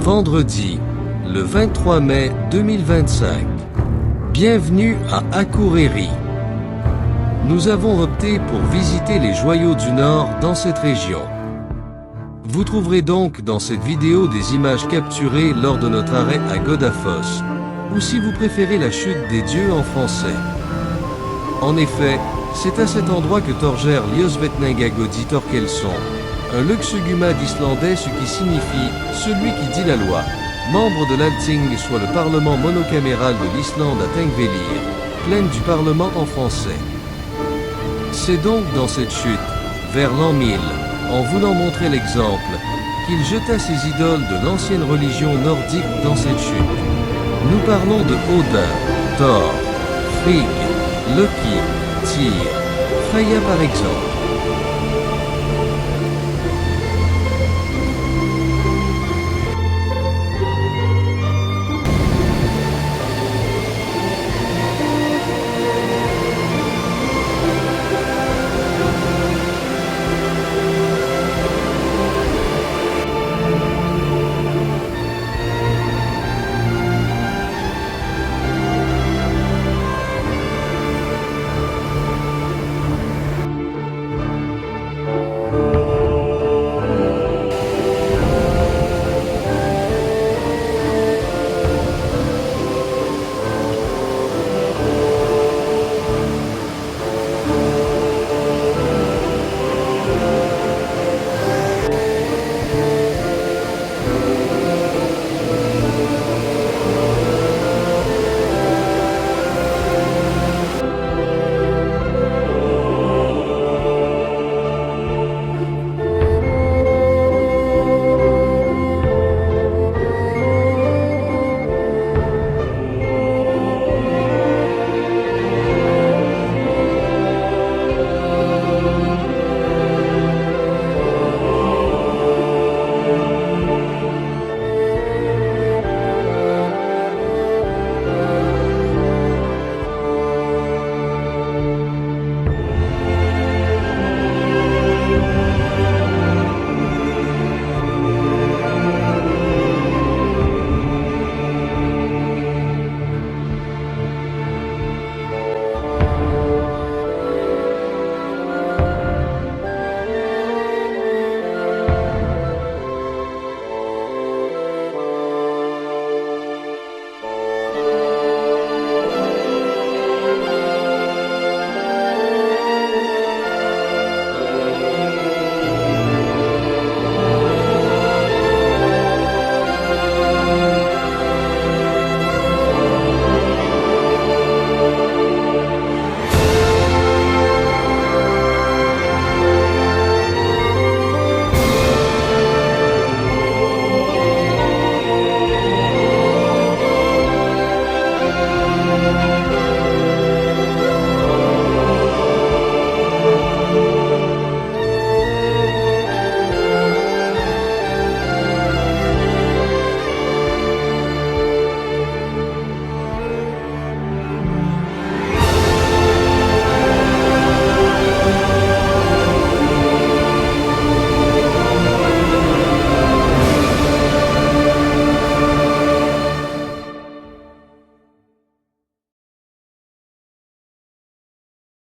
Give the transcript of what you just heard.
Vendredi, le 23 mai 2025. Bienvenue à Akureyri. Nous avons opté pour visiter les joyaux du Nord dans cette région. Vous trouverez donc dans cette vidéo des images capturées lors de notre arrêt à Godafoss, ou si vous préférez la chute des dieux en français. En effet, c'est à cet endroit que Torgeir Ljósvetningagodi Thorkelsson, un Luxuguma d'islandais, ce qui signifie « celui qui dit la loi », membre de l'Althing, soit le parlement monocaméral de l'Islande à Thingvellir, plaine du parlement en français. C'est donc dans cette chute, vers l'an 1000, en voulant montrer l'exemple, qu'il jeta ses idoles de l'ancienne religion nordique dans cette chute. Nous parlons de Odin, Thor, Frigg, Loki, Tyr, Freya par exemple.